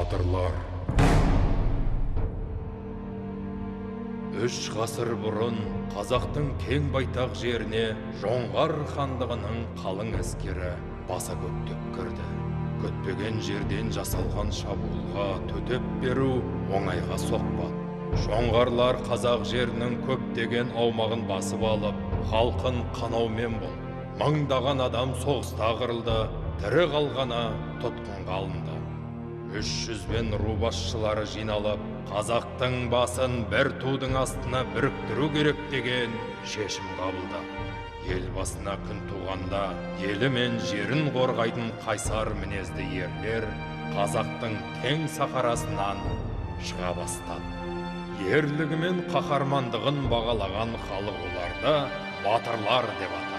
Батырлар. 3 ғасыр бұрын қазақтың кең байтақ жеріне Жоңғар хандығының қалың әскері баса көктеп кірді. Көтпеген жерден жасалған шабуылға төтеп беру оңайға соқпады. Жоңғарлар қазақ жерінің көптеген аумағын басып алып, халқын қанаумен болды. Мыңдаған адам соғыста қырылды, тірі қалғаны тұтқынға алынды. 300 ру басшылары жиналып, қазақтың басын бір тудың астына біріктіру керек деген шешім қабылдады. Ел басына күн туғанда, елі мен жерін қорғайтын қайсар мінезді ерлер қазақтың кең сахарасынан шыға бастады. Ерлігі мен қаһармандығын бағалаған халық оларды батырлар деп атады.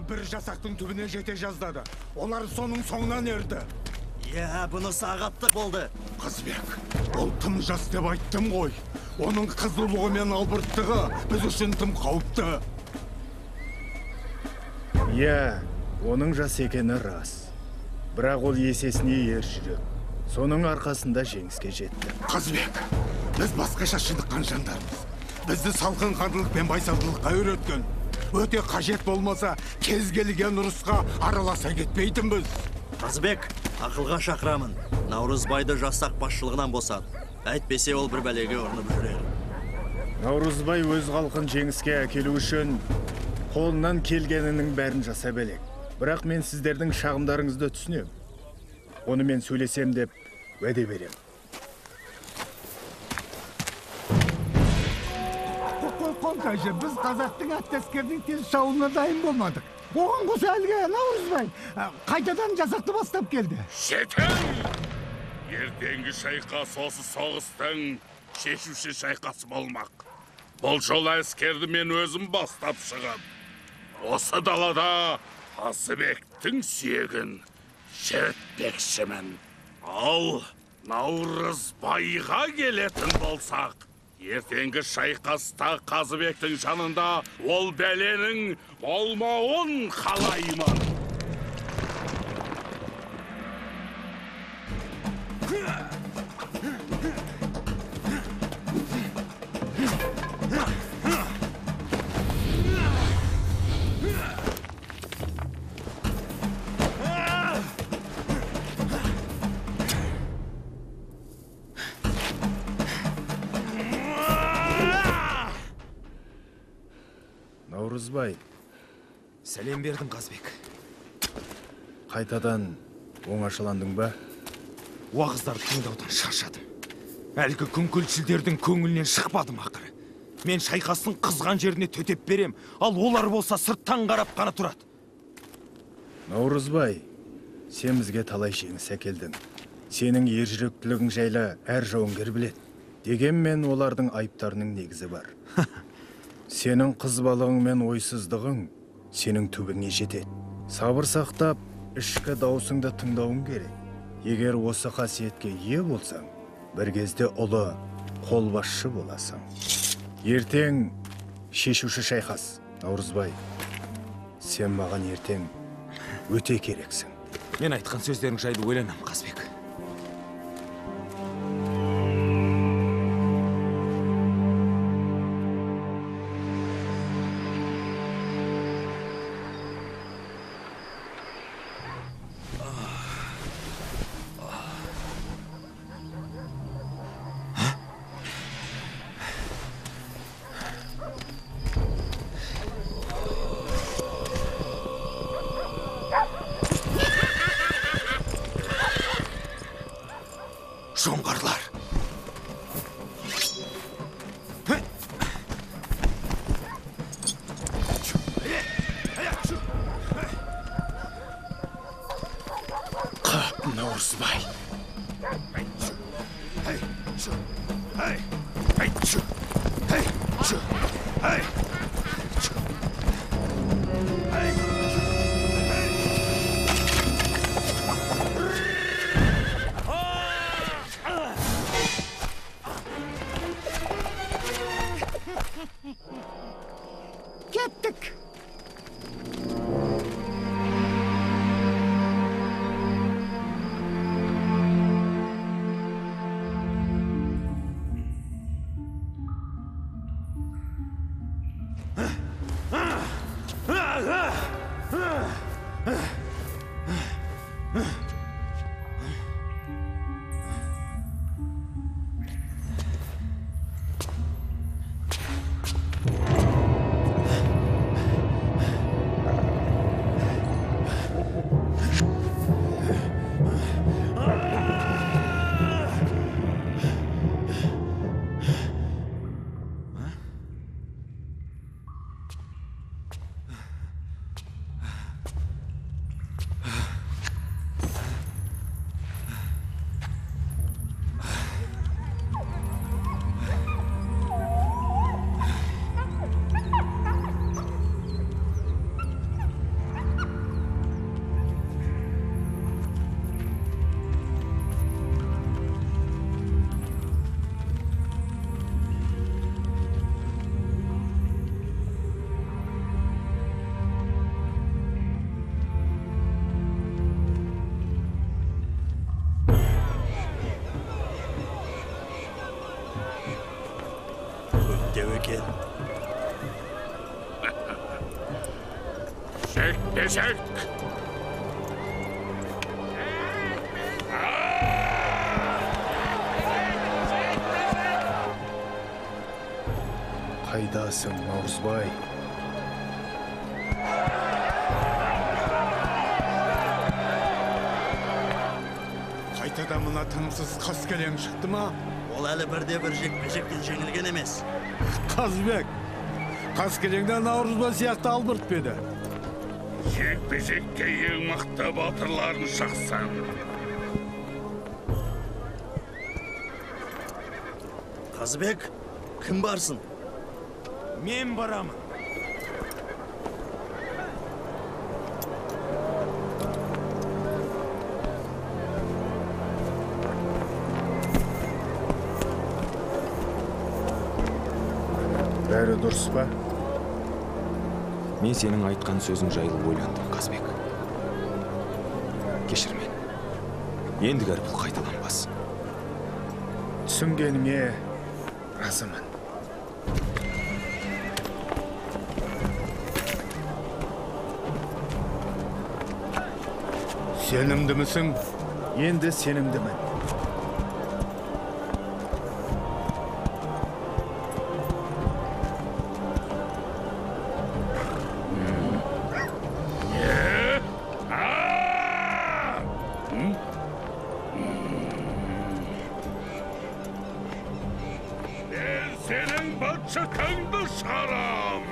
Бір жасақтың түбіне жете жаздады. Олар соның соңынан ерді. Бұны сағаттық болды. Қазбек, ол тым жас деп айттым ғой. Оның қызулығы мен албырттығы біз үшін тым қауіпті. Оның жас екені рас. Бірақ ол есесіне ер жүрек. Соның арқасында жеңіске жетті. Қазбек, біз басқаша шыныққан жандармыз. Бізді салқын қандылық пен байсалдылыққа үйреткен. Өте қажет болмаса, кез келген ұрысқа араласа кетпейтінбіз. Қазбек, ақылға шақырамын. Наурызбайды жасақ басшылығынан босат. Әйтпесе ол бір бәлеге ұрынып жүрер. Наурызбай өз халқын жеңіске әкелу үшін қолынан келгенінің бәрін жаса белек. Бірақ мен сіздердің шағымдарыңызды түсінем. Оны мен сөйлесем деп уәде берем. Біз қазақтың аттескердің тез шауына дайын болмадық. Оған қоса әлгі Наурызбай қайтадан жасақты бастап келді. Жетен! Ертеңгі шайқас осы соғыстың шешуші шайқасы болмақ. Бұл жол әскерді мен өзім бастап шығып. Осы далада Қазыбектің сүйегін шертпекшімін. Ал Наурызбайға келетін болсақ, ертеңгі шайқаста Қазыбектің жанында ол бәленің болмауын қалаймын. Наурызбай. Сәлем бердім, Қазбек. Қайтадан оңашаландың ба? Уағыздарды тыңдаудан шаршадым. Әлгі күңкілшілдердің көңілінен шықпадым ақыры. Мен шайқастың қызған жеріне төтеп берем, ал олар болса сырттан қарап қана тұрады. Наурызбай, сен бізге талай жеңіс әкелдің. Сенің ержүректілігің жайлы әр жауынгер біледі. Дегенмен олардың айыптарының негізі бар. Сенің қыз балығың мен ойсыздығың сенің түбіңе жетеді. Сабыр сақтап, ішкі даусыңды тыңдауың керек. Егер осы қасиетке ие болсаң, бір кезде ұлы қолбасшы боласың. Ертең шешуші шайқас, Наурызбай. Сен маған ертең өте керексің. Мен айтқан сөздерің жайлы ойланам, Қазбек. Nauruzбай. Кеттік. Tevekkel. Şek desek. Қайдасың, Наурызбай? Қайтадан мына тынымсыз қаскелең шықты ма? Ол әлі бірде-бір жекпе-жектен жеңілген емес. Қазбек, қаскелеңден Наурызбай сияқты албырт педі. Жекпе-жекке ең мықты батырларын шақсан. Қазбек, кім барсың? Мен барамын. Бәрі дұрыс па? Мен сенің айтқан сөзің жайлы ойландым, Қазбек. Кешір мені. Ендігәрі бұл қайталанбас. Түсінгеніңе разымын. Сенімдімісің? Енді сенімдімін. Ben senin bıçakını dışarım.